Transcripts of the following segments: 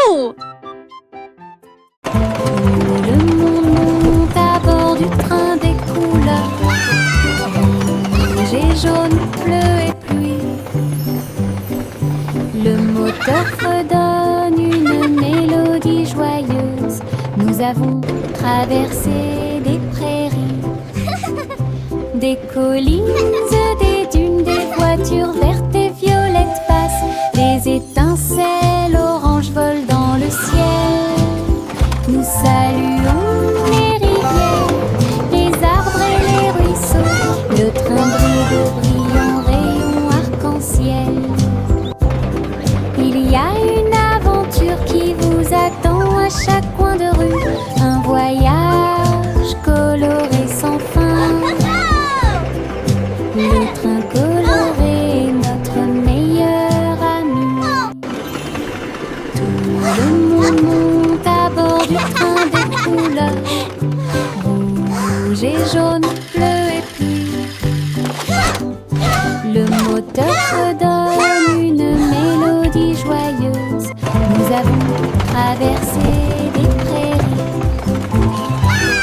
Wouhou! Le monde monte à bord du train des couleurs, rouge et jaune, bleu et pluie. Le moteur redonne une mélodie joyeuse. Nous avons traversé des prairies, des collines, des dunes, des voitures vertes et violettes passent. Des étincelles oranges volent dans le ciel. Nous saluons les rivières, les arbres et les ruisseaux. Le train brille de brillants rayons arc-en-ciel. Il y a une aventure qui vous attend à chaque coin de rue. Un voyage coloré sans fin. Le train coloré est notre meilleur ami. Tout le monde monte à bord du train des couleurs, rouge et jaune, bleu et pluie. Le moteur redonne une mélodie joyeuse. Nous avons traversé des prairies,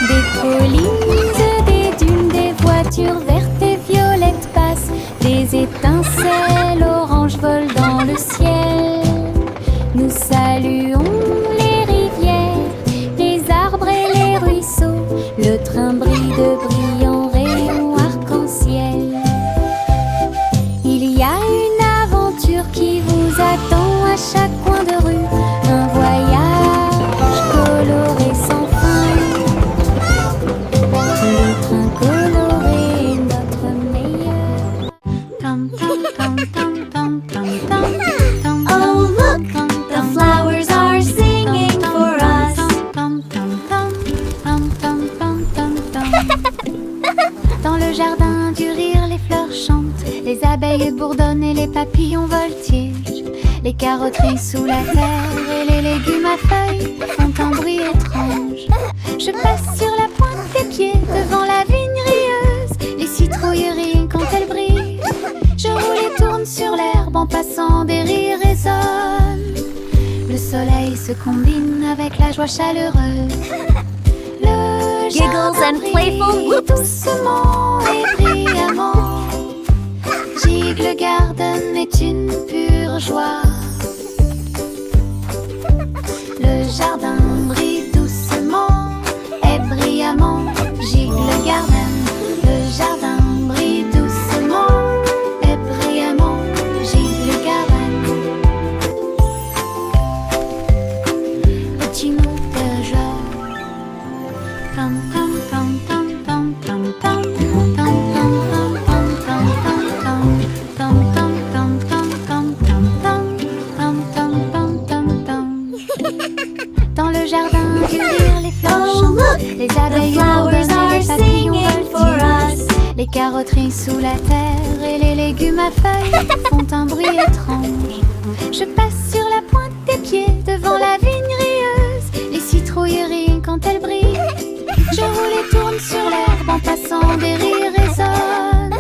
des collines, des dunes, des voitures vertes et violettes passent. Des étincelles oranges volent dans le ciel. Nous saluons les rivières, les arbres et les ruisseaux. Le train brille de brillants rayons arc-en-ciel. Il y a une aventure qui vous attend à chaque coin de rue. Un voyage coloré sans fin. Le train coloré est notre meilleur. Oh look, the flowers are singing for us. Dans le jardin du rire, les fleurs chantent, les abeilles bourdonnent et les papillons voltigent. Les carottes sous la terre et les légumes à feuilles font un bruit étrange. Je passe sur la pointe des pieds devant la vigne rieuse. Les citrouilles rient quand elles brillent. Je roule et tourne sur l'herbe en passant, des rires résonnent. Le soleil se combine avec la joie chaleureuse. Le Giggles and playful whoops. doucement et brillamment. Gigle Garden est une pure joie. Le jardin brille doucement et brillamment. Gigle Garden, le jardin brille doucement et brillamment. Gigle Garden. Petit mot de joie. Tam tam tam tam tam tam tam tam tam tam tam tam tam tam tam tam tam tam tam tam. Dans le jardin du rire, les fleurs chantent, les abeilles bourdonnent et les papillons voltigent. Les carottes sous la terre et les légumes à feuilles font un bruit étrange. Je passe sur la pointe des pieds devant la vigne rieuse. Les citrouilles rient quand elles brillent. Je roule et tourne sur l'herbe en passant, des rires résonnent.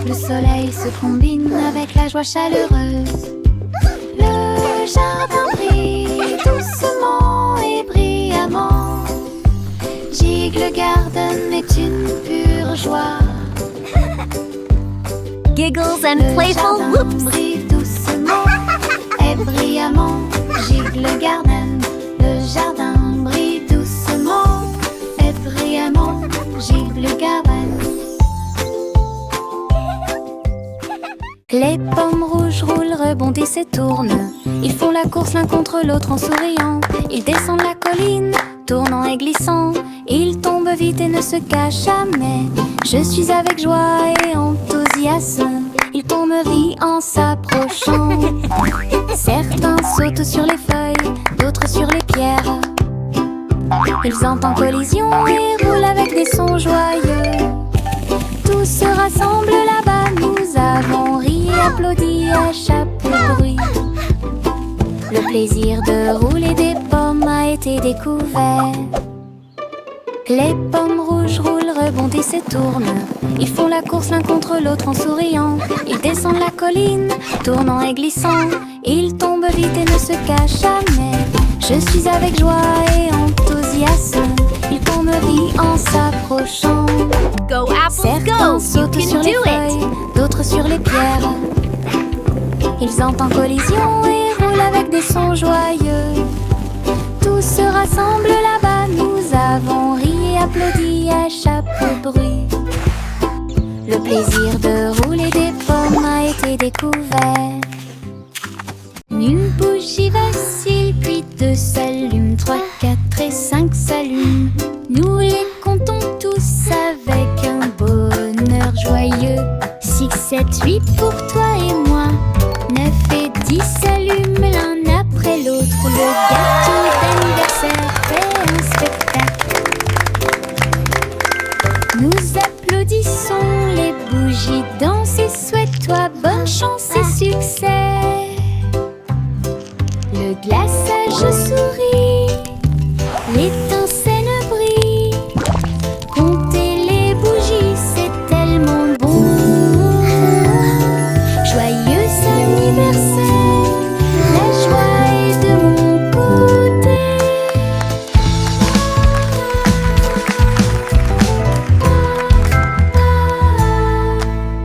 Le soleil se combine avec la joie chaleureuse. Le jardin brille doucement et brillamment. Gigle Garden est une pure joie. Giggles and Le playful jardin whoops. brille doucement et brillamment. Gigle Garden, le jardin brille doucement et brillamment. Gigle Garden. Les pommes rouges roulent, rebondissent et tournent. Ils font la course l'un contre l'autre en souriant. Ils descendent la colline, tournant et glissant. Ils tombent vite et ne se cachent jamais. Je suis avec joie et enthousiasme. Ils tombent en s'approchant. Certains sautent sur les feuilles, d'autres sur les pierres. Ils entrent en collision et roulent avec des sons joyeux. Tous se rassemblent là-bas, nous avons ri et applaudi à chaque bruit. Le plaisir de rouler des pommes a été découvert. Les pommes rouges roulent, rebondissent et tournent. Ils font la course l'un contre l'autre en souriant. Ils descendent la colline, tournant et glissant. Ils tombent vite et ne se cachent jamais. Je suis avec joie et enthousiasme. Ils font me rire en s'approchant. Go apples, Certains go! You sautent can sur les do it! feuilles, d'autres sur les pierres. Ils entrent en collision et roulent avec des sons joyeux. Tous se rassemblent là-bas, nous avons ri et applaudi à chaque bruit. Le plaisir de rouler des pommes a été découvert. Une bougie vacille, puis 2 s'allument, 3, 4 et 5 s'allument. Nous les comptons tous avec un bonheur joyeux. 6, 7, 8 pour toi et moi. 9 et 10 s'allument l'un après l'autre. Le gâteau d'anniversaire fait un spectacle. Nous applaudissons, les bougies dansent et souhaite-toi bonne chance et succès. Le glaçage sourit, l'étincelle brille. Compter les bougies, c'est tellement bon. Joyeux anniversaire, la joie est de mon côté.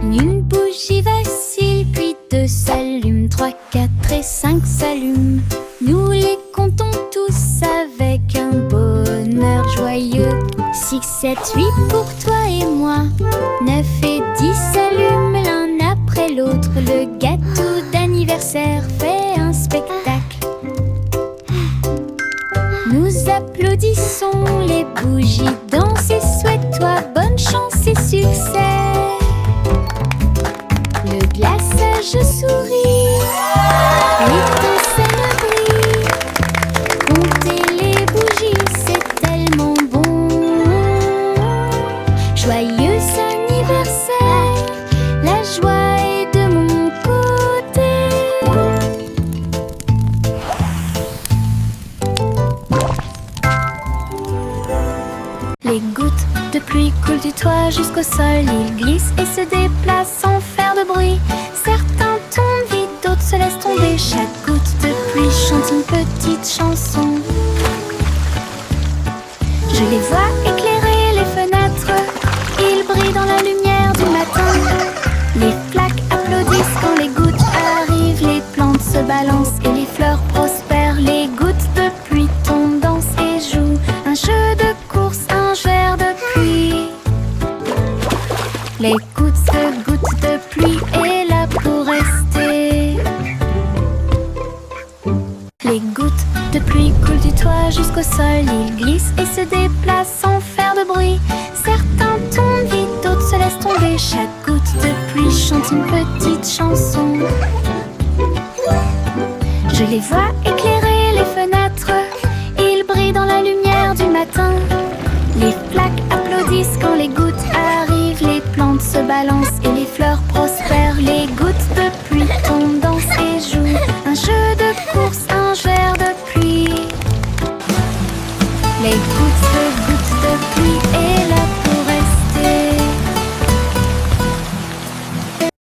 Une bougie vacille, puis 2 s'allument, 3, 4 et 5 s'allument. Nous les comptons tous avec un bonheur joyeux. 6, 7, 8 pour toi et moi. 9 et 10 s'allument l'un après l'autre. Le gâteau d'anniversaire fait un spectacle. Nous applaudissons, les bougies dansent et souhaite-toi bonne chance et succès. Le glaçage sourit, l'étincelle brille. Compter les bougies, c'est tellement bon. Joyeux anniversaire, la joie est de mon côté. Les gouttes de pluie coulent du toit jusqu'au sol. Ils glissent et se déplacent sans faire de bruit. Certains tombent vite, d'autres se laissent tomber. Chaque goutte de pluie chante une petite chanson. Je les vois éclairer les fenêtres. Ils brillent dans la lumière du matin. Les flaques applaudissent quand les gouttes arrivent. Les plantes se balancent et les fleurs prospèrent. Les gouttes de pluie tombent, dansent et jouent un jeu de course, un verre de pluie. Les gouttes de pluie est là pour rester. Les gouttes de pluie coulent du toit jusqu'au sol. Ils glissent et se déplacent sans faire de bruit. Certains tombent vite, d'autres se laissent tomber. Chaque goutte de pluie chante une petite chanson. Je les vois éclairer les fenêtres. Ils brillent dans la lumière du matin. Les flaques applaudissent quand les gouttes arrivent. Les plantes se balancent et les fleurs prospèrent. Les gouttes de pluie tombent, dansent et jouent un jeu de course, un verre de pluie. Les gouttes de pluie est là pour rester.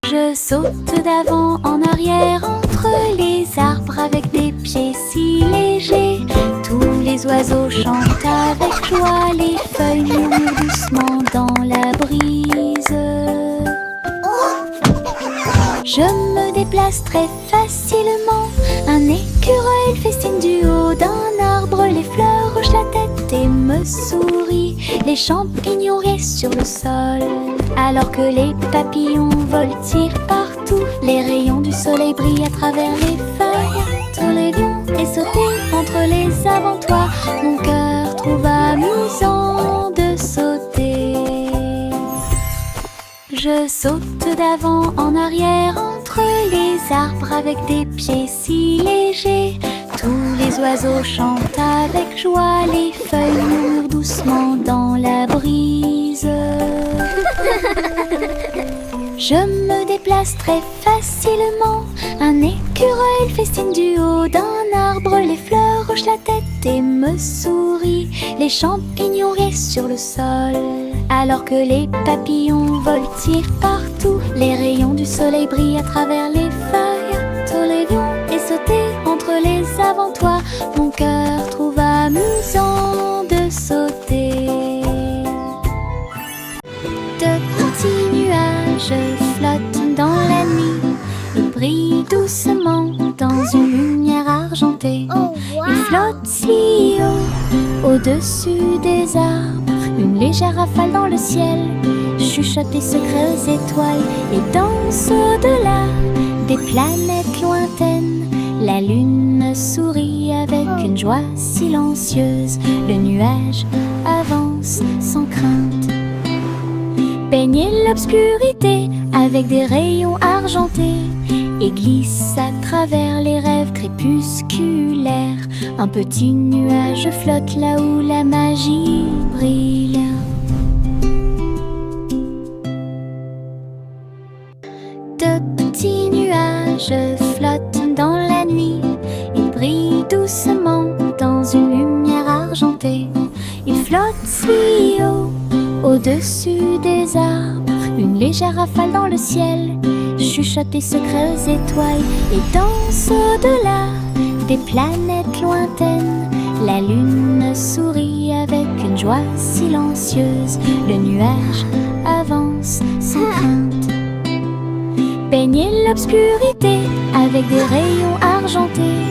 Je saute d'avant en arrière entre les arbres avec des pieds si légers. Tous les oiseaux chantent avec joie, les feuilles murmurent doucement dans la brise. Je me déplace très facilement. Un écureuil festine du haut d'un arbre. Les fleurs hochent la tête et me sourient. Les champignons restent sur le sol, alors que les papillons voltigent partout. Les rayons du soleil brillent à travers les feuilles. Tous les lions et sauter entre les avant-toits. Mon cœur trouve amusant de sauter. Je saute d'avant en arrière entre les arbres avec des pieds si légers. Tous les oiseaux chantent avec joie, les feuilles murmurent doucement dans la brise. Je me déplace très facilement. Un écureuil festine du haut d'un arbre. Les fleurs hochent la tête et me sourient. Les champignons restent sur le sol, alors que les papillons voltigent partout. Les rayons du soleil brillent à travers les feuilles. Tous les lions et sauter entre les avant-toits. Mon cœur brille doucement dans une lumière argentée. Il flotte si haut, au-dessus des arbres. Une légère rafale dans le ciel chuchote des secrets aux étoiles et danse au-delà des planètes lointaines. La lune sourit avec une joie silencieuse. Le nuage avance sans crainte. Baigne l'obscurité avec des rayons argentés et glisse à travers les rêves crépusculaires. Un petit nuage flotte là où la magie brille. De petits nuages flottent dans la nuit. Ils brillent doucement dans une lumière argentée. Ils flottent si haut, au-dessus des arbres. Une légère rafale dans le ciel chuchote des secrets aux étoiles et danse au-delà des planètes lointaines. La lune sourit avec une joie silencieuse. Le nuage avance sans crainte. Baigne l'obscurité avec des rayons argentés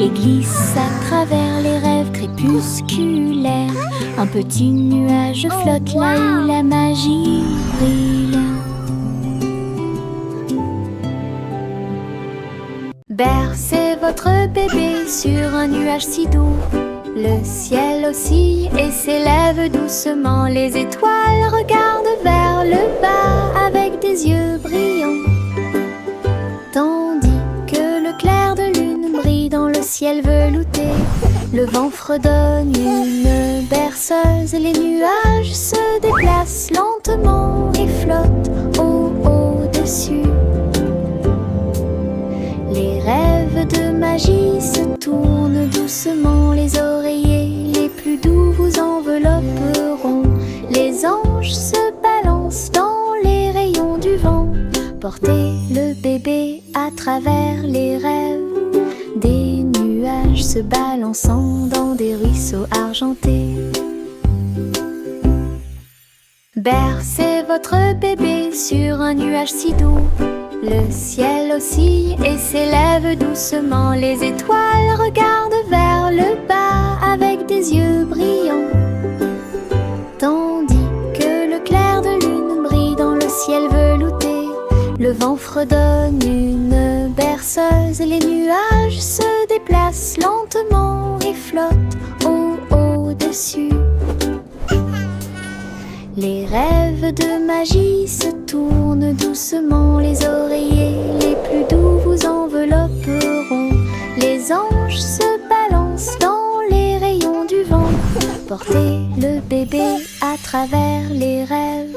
et glisse à travers les rêves crépusculaires. Un petit nuage flotte là où la magie brille. Bercez votre bébé sur un nuage si doux. Le ciel oscille et s'élève doucement. Les étoiles regardent vers le bas avec des yeux brillants, tandis que le clair de lune brille dans le ciel velouté. Le vent fredonne une berceuse. Les nuages se déplacent lentement et flottent au-dessus. Les rêves de magie se tournent doucement. Les oreillers les plus doux vous envelopperont. Les anges se balancent dans les rayons du vent. Portez le bébé à travers les rêves. Des nuages se balançant dans des ruisseaux argentés. Bercez votre bébé sur un nuage si doux. Le ciel oscille et s'élève doucement. Les étoiles regardent vers le bas avec des yeux brillants, tandis que le clair de lune brille dans le ciel velouté. Le vent fredonne une berceuse. Les nuages se déplacent lentement et flottent au-dessus. Les rêves de magie se tournent doucement. Les oreillers les plus doux vous envelopperont. Les anges se balancent dans les rayons du vent. Portez le bébé à travers les rêves.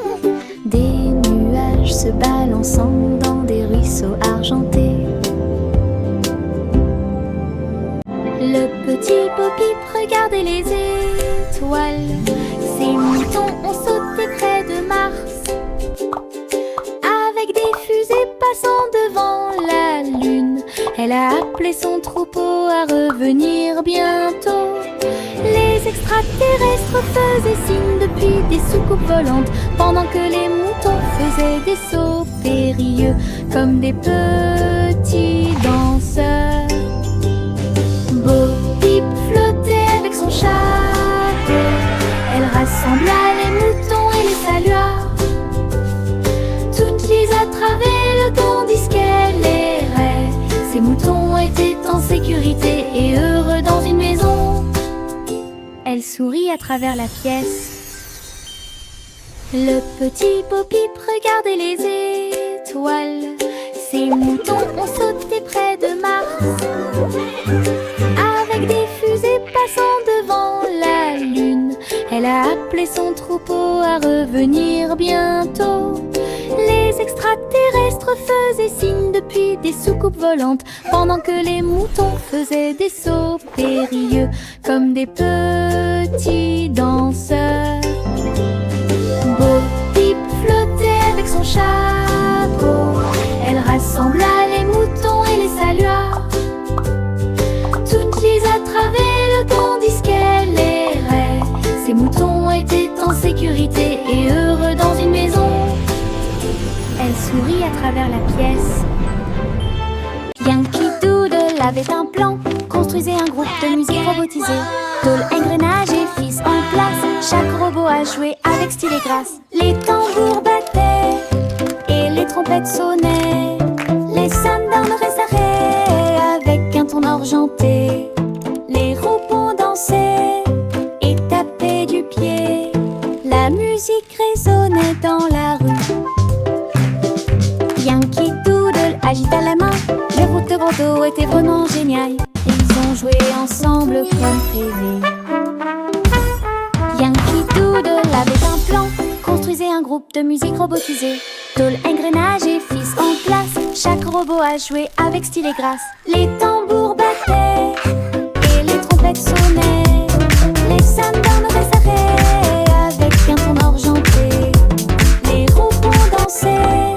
Des nuages se balançant dans des ruisseaux argentés. Le petit Bo-Peep regardait les étoiles. Ces moutons ont sauté près de Mars, avec des fusées passant devant la lune. Elle a appelé son troupeau à revenir bientôt. Les extraterrestres faisaient signe depuis des soucoupes volantes, pendant que les moutons faisaient des sauts périlleux comme des petits danseurs. Bo-Peep flottait avec son chapeau. Elle rassembla les moutons et les salua. Toutes les attravaient tandis qu'elle errait. Ces moutons étaient en sécurité et heureux dans une maison. Elle sourit à travers la pièce. Le petit Bo-Peep regardait les étoiles. Ces moutons ont sauté près de Mars, avec des fusées passant devant la lune. Elle a appelé son troupeau à revenir bientôt. Les extraterrestres faisaient signe depuis des soucoupes volantes, pendant que les moutons faisaient des sauts périlleux comme des petits danseurs. Bo-Peep flottait avec son chapeau. Elle rassembla les moutons et les salua. Toutes les attravaient tandis qu'elle errait. Ces moutons étaient en sécurité et heureux dans une maison. Elle sourit à travers la pièce. avait un plan. Construisez un groupe de musique robotisé. Tôle, engrenage et fils en place. Chaque robot a joué avec style et grâce. Les tambours battaient et les trompettes sonnaient. Les sandales s'arrêtaient avec un ton argenté. Les robots dansaient et tapaient du pied. La musique résonnait dans la rue. Yankee Doodle agita la main. Le groupe de Bordeaux était vraiment génial. Ils ont joué ensemble comme prévu. Yankee Doodle avait un plan. Construisez un groupe de musique robotisé. Tôle, engrenage et fils en place. Chaque robot a joué avec style et grâce. Les tambours battaient et les trompettes sonnaient. Les sandales s'arrêtaient avec un ton argenté. Les robots dansaient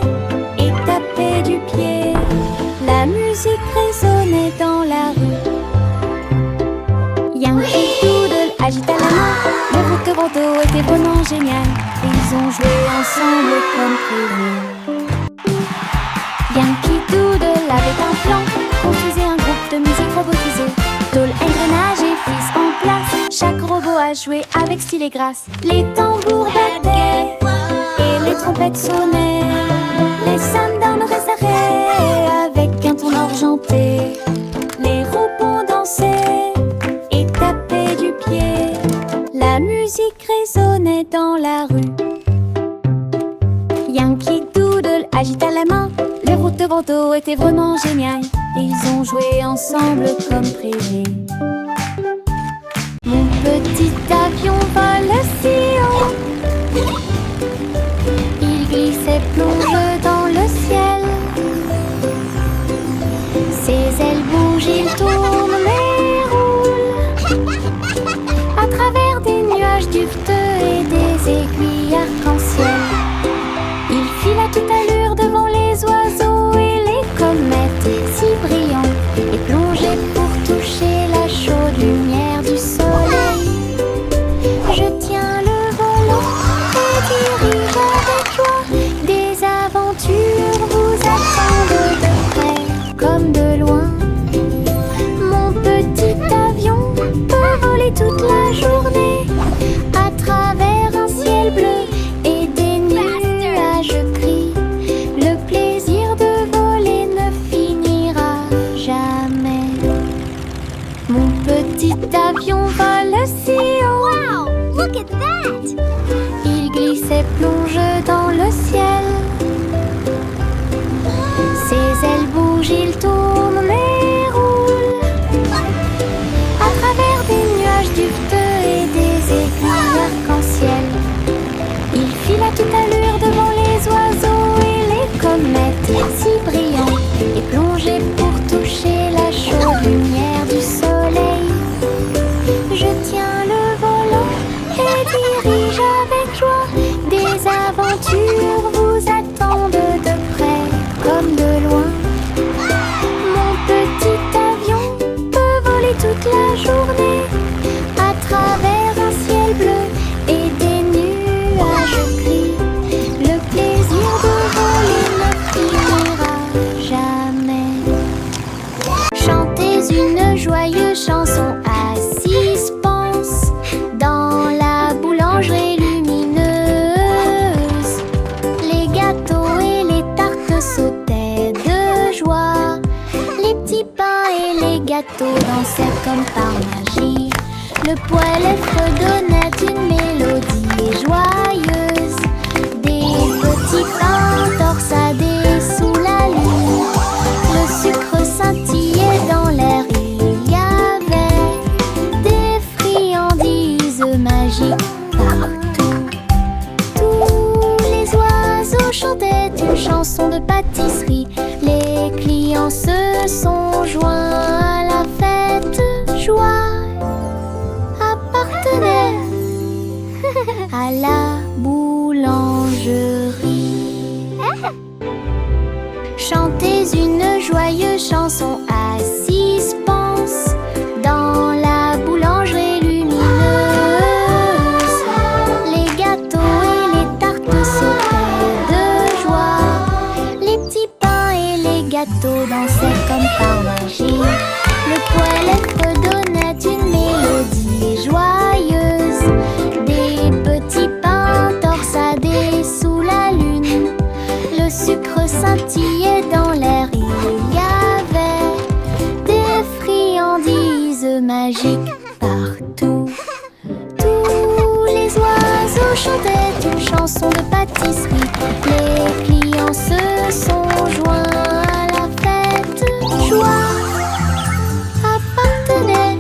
et tapaient du pied. La musique résonnait dans la rue. Yankee Doodle agita la main. Le groupe de Bordeaux était vraiment génial. Ils ont joué ensemble comme prévu. Yankee Doodle avait un plan. Construisez un groupe de musique robotisé. Tôle, engrenage et fils en place. Chaque robot a joué avec style et grâce. Les tambours battaient et les trompettes sonnaient. Les sandales s'arrêtaient avec un ton argenté. Les robots dansaient et tapaient du pied. La musique résonnait dans la rue. Yankee Doodle agita la main. Le groupe de Bordeaux était vraiment génial. Ils ont joué ensemble comme prévu. Mon petit avion vole si haut. Il glisse et plonge dans le ciel. Ses ailes bougent, il tourne mais roule à travers des nuages duveteux et des aiguilles arc-en-ciel. Il file à toute allure devant les oiseaux et les comètes si brillants et plongeait pour toucher la chaude lumière du soleil. Je tiens le volant et dirige avec joie. Des aventures vous attendent de près comme de loin. Mon petit avion peut voler toute la journée à travers un ciel bleu et des nuages gris. Le plaisir de voler ne finira jamais. Mon petit avion vole si haut. Wow, look at that! Il glisse et plonge dans le ciel. Ses ailes bougent, il tourne mais roule à travers des nuages duveteux et des aiguilles arc-en-ciel. Il file à toute allure devant les oiseaux et les comètes si brillants et plongeait pour toucher la chaude lumière du soleil. Je tiens le volant et dirige avec joie. Des aventures vous attendent de près comme de loin. Mon petit avion peut voler toute la journée à travers un ciel bleu et des nuages gris. Le plaisir de voler ne finira jamais. Chantez une joyeuse chanson à 6 pences dans la boulangerie lumineuse. Les gâteaux et les tartes sautaient de joie. Les petits pains et les gâteaux dansèrent comme par magie. Le poêle fredonnait une mélodie joyeuse. Des petits pains torsadaient sous la lune. Le sucre scintillait dans l'air. Il y avait des friandises magiques partout. Tous les oiseaux chantaient une chanson de pâtisserie. Les clients se sont joints à la fête. Joie appartenait à la boulangerie. Chantez une joyeuse chanson à 6 pences dans la boulangerie lumineuse. Les gâteaux et les tartes sautaient de joie. Les petits pains et les gâteaux dansaient comme par magie. magique partout. Tous les oiseaux chantaient une chanson de pâtisserie. Les clients se sont joints à la fête. Joie appartenait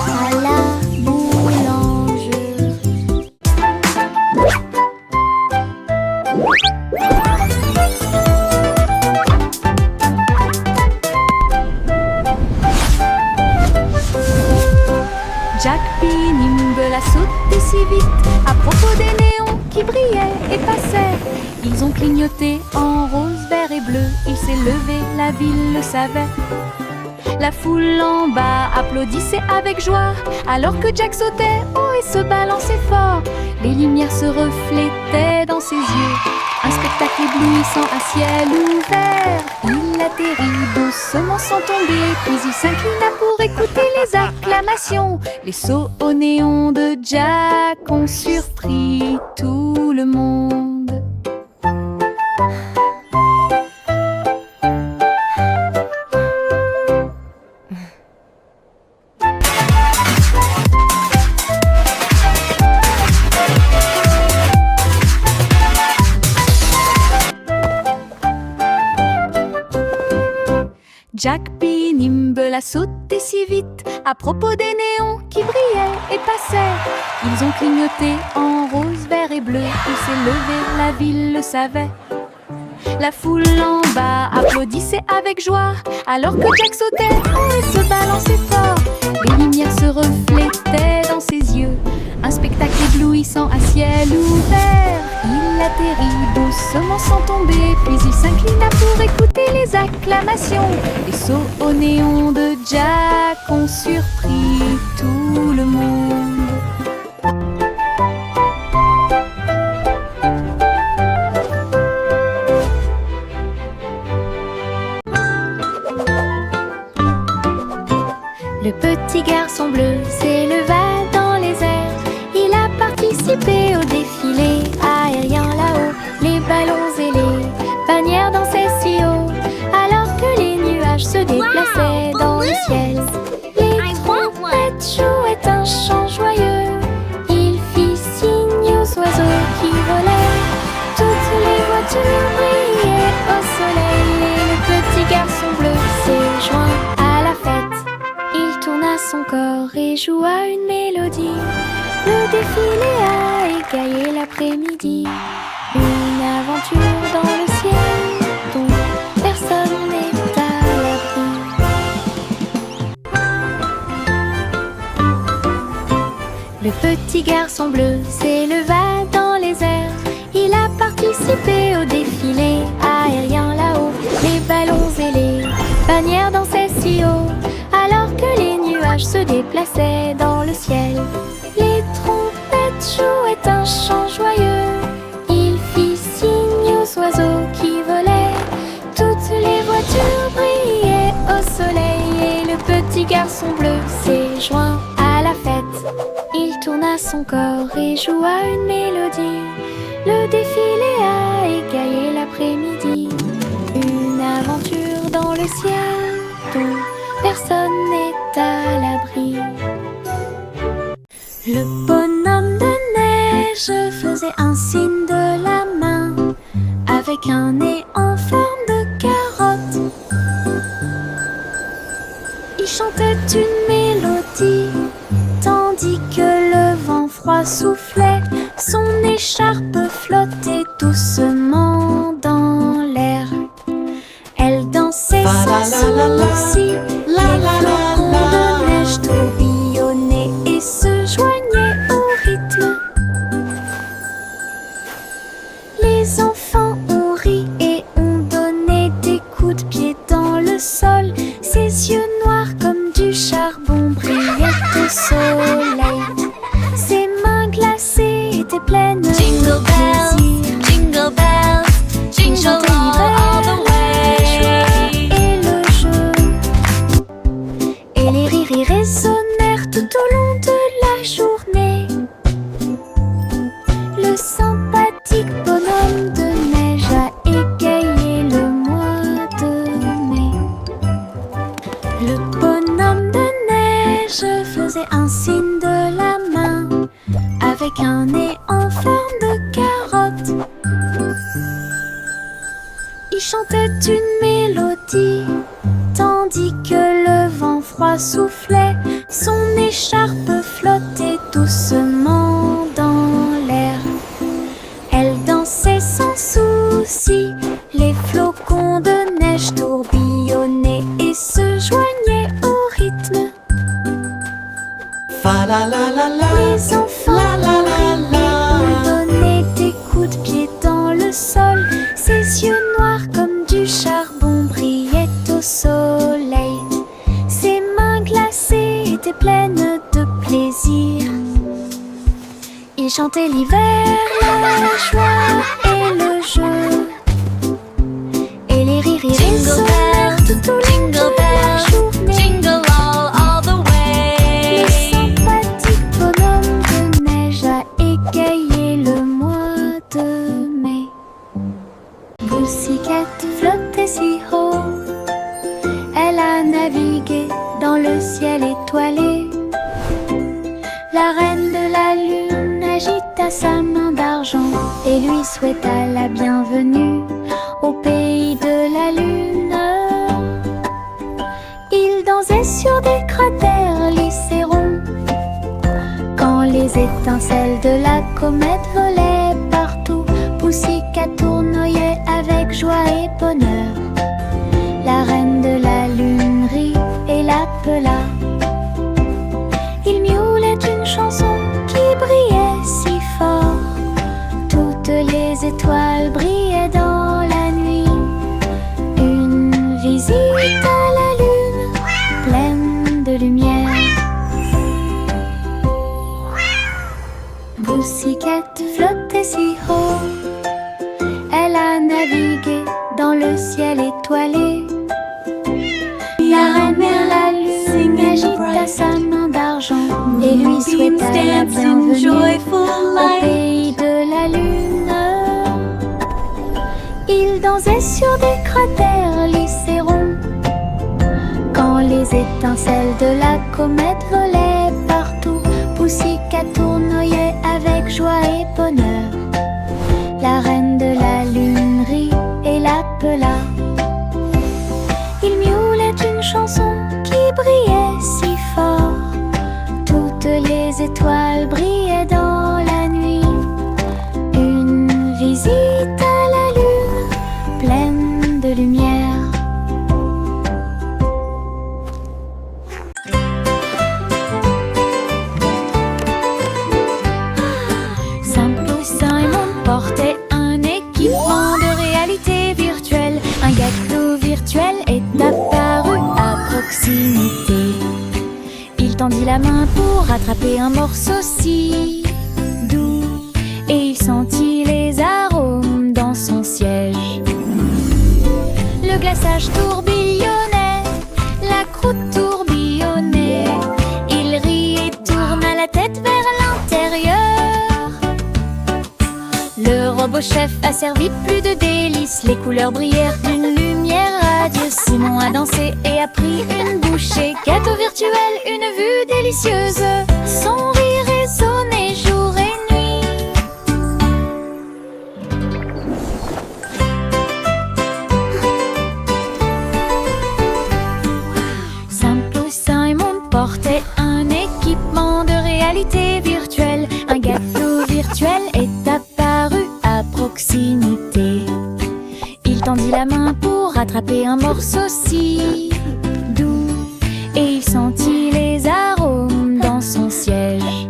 à la boulangerie. Jack P. Nimble a sauté si vite à propos des néons qui brillaient et passaient. Ils ont clignoté en rose, vert et bleu. Il s'est levé, la ville le savait. La foule en bas applaudissait avec joie alors que Jack sautait haut et se balançait fort. Les lumières se reflétaient dans ses yeux. Un spectacle éblouissant à ciel ouvert. Il atterrit doucement sans tomber, puis il s'inclina pour écouter les acclamations. Les sauts au néon de Jack ont surpris tout le monde. Jack P. Nimble a sauté si vite à propos des néons qui brillaient et passaient. Ils ont clignoté en rose, vert et bleu. Il s'est levé, la ville le savait. La foule en bas applaudissait avec joie alors que Jack sautait haut et se balançait fort. Les lumières se reflétaient dans ses yeux. Un spectacle éblouissant à ciel ouvert. Il atterrit doucement sans tomber, puis il s'inclina pour écouter les acclamations. Les sauts au néon de Jack ont surpris tout le monde. Le petit garçon bleu s'éleva dans les airs. Il a participé au défilé aérien là-haut. Les ballons et les bannières dansaient si haut, alors que les nuages se déplaçaient dans le ciel. Les trompettes jouaient un chant joyeux. Il fit signe aux oiseaux qui volaient. Toutes les voitures brillaient au soleil. Et le petit garçon bleu s'est joint à la fête. Il tourna son corps et joua une mélodie. Le défilé a égayé l'après-midi. Une aventure dans le ciel dont personne n'est à l'abri. Le petit garçon bleu s'éleva dans les airs. Il a participé au défilé aérien là-haut. Les ballons et les bannières dansaient si haut, alors que les nuages se déplaçaient dans le ciel. Les trompettes jouaient un chant joyeux. Il fit signe aux oiseaux qui volaient. Toutes les voitures brillaient au soleil. Et le petit garçon bleu s'est joint à la fête. Il tourna son corps et joua une mélodie. Le défilé a égayé l'après-midi. Une aventure dans le ciel dont personne n'est à l'abri. Le bonhomme de neige faisait un signe de la main avec un nez en forme de carotte. Il chantait une mélodie tandis que le vent froid soufflait. Son écharpe flottait doucement dans l'air. Elle dansait sans souci. Les flocons de neige tourbillonnaient et se joignaient au rythme. Les enfants ont ri et ont donné des coups de pied dans le sol. Ses yeux noirs comme du charbon brillaient au soleil. Ses mains glacées étaient pleines de Jingle bells, plaisir. jingle bells, jingle all the way. Et le jeu. Et les rires y résonnèrent tout au long de la journée. Le sympathique bonhomme de neige a égayé le mois de mai. Le bonhomme de neige faisait un signe de la main avec un nez en forme de carotte. Il chantait une mélodie tandis que le vent froid soufflait. Son écharpe flottait doucement dans l'air. Elle dansait sans souci, les flocons de neige tourbillonnaient et se joignaient au rythme. Fa la la la la. Les enfants donnaient des coups de pied dans le sol. Ses yeux noirs comme du charbon brillaient au soleil. Ses mains glacées étaient pleines de plaisir. Il chantait l'hiver, la joie et le jeu. Et les rires résonnèrent tout au long de la journée. jingle all the way. Le sympathique bonhomme de neige a égayé le mois de mai. Pussycat flottait si haut, elle a navigué dans le ciel étoilé. La reine de la lune agita sa main d'argent et lui souhaita la bienvenue au pays de la lune. Il dansait sur des cratères lycérons quand les étincelles de la comète volaient partout. Pussycat tournoyait avec joie et bonheur. La reine de la lune rit et l'appela. Il miaulait une chanson qui brillait si fort. Toutes les étoiles brillaient dans la nuit. Une visite à la lune pleine de lumière. Pussycat flottait si haut, elle a navigué dans le ciel étoilé. La reine de la lune agita sa main d'argent et lui souhaita la bienvenue au pays de la lune. Il dansait sur des cratères lycérons quand les étincelles de la comète volaient partout. Pussycat tournoyait avec joie et bonheur. La reine de la lune rit et l'appela. Il miaulait une chanson qui brillait si fort. Toutes les étoiles brillaient dans la nuit. Une visite à la lune pleine de lumière. Simple Simon portait un équipement de réalité virtuelle. Un gâteau virtuel est apparu à proximité. Il tendit la main pour attraper un morceau si doux et il sentit les arômes dans son siège. Le glaçage tourbillonnait, la croûte tourbillonnait. Il rit et tourna la tête vers l'intérieur. Le robot chef a servi plus de délices. Les couleurs brillèrent d'une lumière radieuse. Simon a dansé et a pris une bouchée. Gâteau virtuel, une vue délicieuse. Son rire résonnait jour et nuit. Simple Simon portait un équipement de réalité virtuelle. Un gâteau virtuel est apparu à proximité. Il tendit la main pour attraper un morceau si doux et il sentit les arômes dans son siège.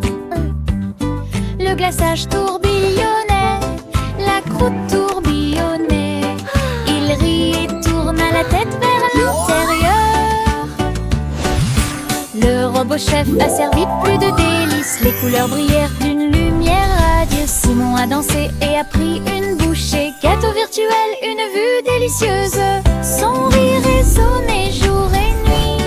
Le glaçage tourbillonnait, la croûte tourbillonnait. Il rit et tourna la tête vers l'intérieur. Le robot chef a servi plus de délices. Les couleurs brillèrent d'une lumière radieuse. Simon a dansé et a pris une bouchée. Gâteau virtuel, une vue délicieuse. Son rire résonnait jour et nuit.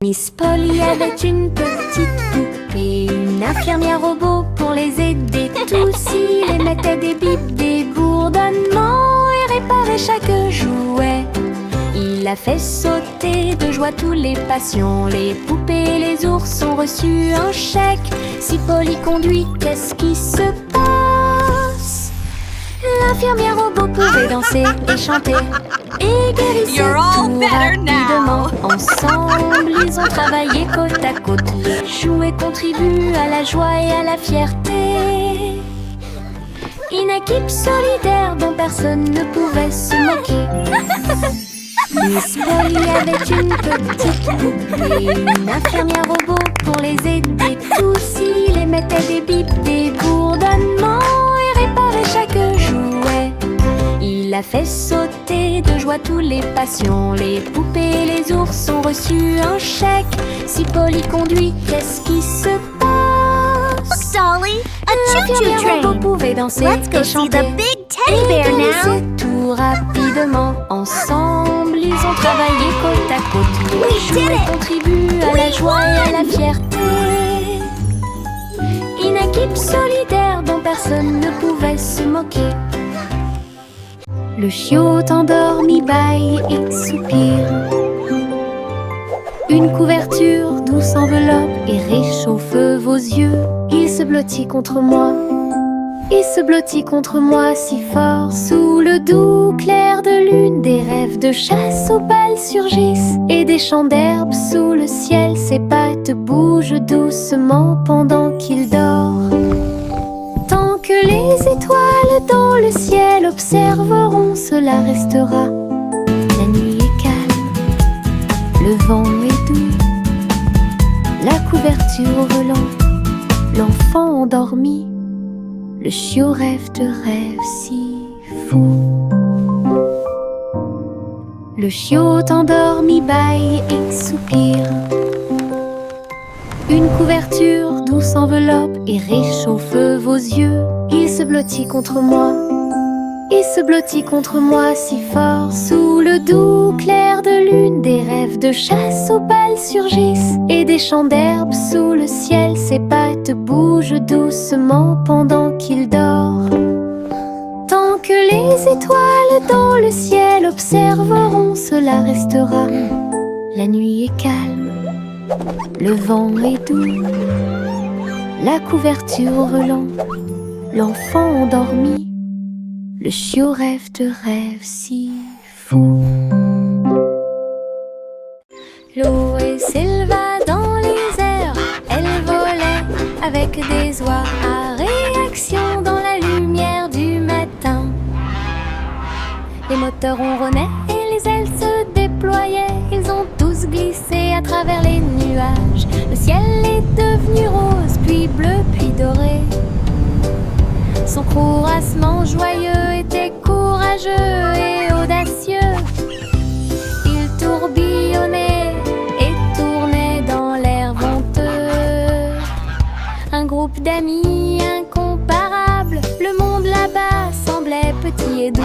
Miss Polly avait une petite poupée, une infirmière robot pour les aider tous. Il émettait des bips, des bourdonnements et réparait chaque jouet. Il Il a fait sauter de joie tous les passions. Les poupées et les ours ont reçu un chèque. Si Polly conduit, qu'est-ce qui se passe? L'infirmière robot pouvait danser et chanter et guérissait You're all tout better now. rapidement. Ensemble, ils ont travaillé côte à côte. Jouer contribue à la joie et à la fierté. Une équipe solidaire dont personne ne pouvait se moquer. Miss Polly avait une petite poupée, une infirmière robot pour les aider tous. Il émettait des bips, des bourdonnements et réparait chaque jouet. Il a fait sauter de joie tous les passions. Les poupées et les ours ont reçu un chèque. Si Polly conduit, qu'est-ce qui se passe? Dolly, a L'infirmière choo-choo robot train. pouvait danser Let's go et see chanter the big teddy bear et now. guérissait tout rapidement. Ensemble, ils ont travaillé côte à côte. We did Jouer it. contribue à la joie et à la fierté. Une équipe solidaire dont personne ne pouvait se moquer. Le chiot endormi bâille et soupire. Une couverture douce enveloppe et réchauffe vos yeux. Il se blottit contre moi. Il se blottit contre moi si fort. Sous le doux clair de lune, des rêves de chasse aux balles surgissent. Et des champs d'herbe sous le ciel, ses pattes bougent doucement pendant qu'il dort. Tant que les étoiles dans le ciel observeront, cela restera. La nuit est calme, le vent est doux, la couverture au volant, l'enfant endormi. Le chiot rêve de rêves si fous. Le chiot endormi bâille et soupire. Une couverture douce enveloppe et réchauffe vos yeux. Il se blottit contre moi. Il se blottit contre moi si fort. Sous le doux clair de lune, des rêves de chasse aux balles surgissent. Et des champs d'herbe sous le ciel, ses pattes bougent doucement pendant qu'il dort. Tant que les étoiles dans le ciel observeront, cela restera. La nuit est calme, le vent est doux, la couverture au volant, l'enfant endormi. Le chiot rêve de rêves si fous. L'eau s'éleva dans les airs, elle volait avec des oies à réaction dans la lumière du matin. Les moteurs ronronnaient et les ailes se déployaient. Ils ont tous glissé à travers les nuages. Le ciel est devenu rose, puis bleu, puis doré. Son courassement joyeux était courageux et audacieux. Il tourbillonnait et tournait dans l'air venteux. Un groupe d'amis incomparables, le monde là-bas semblait petit et doux,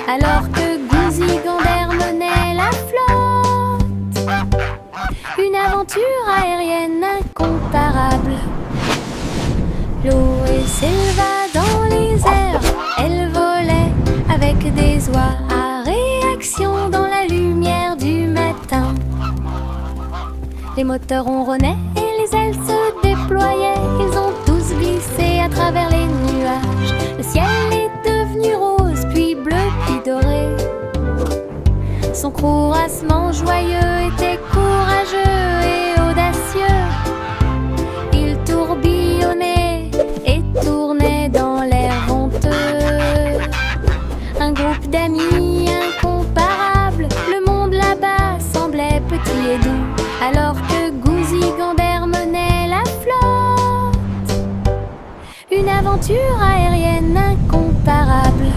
alors que Gouzi Gander menait la flotte. Une aventure aérienne incomparable. L'eau s'éleva dans les airs, elle volait avec des oies à réaction dans la lumière du matin. Les moteurs ronronnaient et les ailes se déployaient. Ils ont tous glissé à travers les nuages. Le ciel est devenu rose, puis bleu, puis doré. Son courassement joyeux était courageux et audacieux. Il tourbillonnait et tournait dans l'air venteux. Un groupe d'amis incomparables, le monde là-bas semblait petit et doux, alors que Gouzi Gander menait la flotte. Une aventure aérienne incomparable.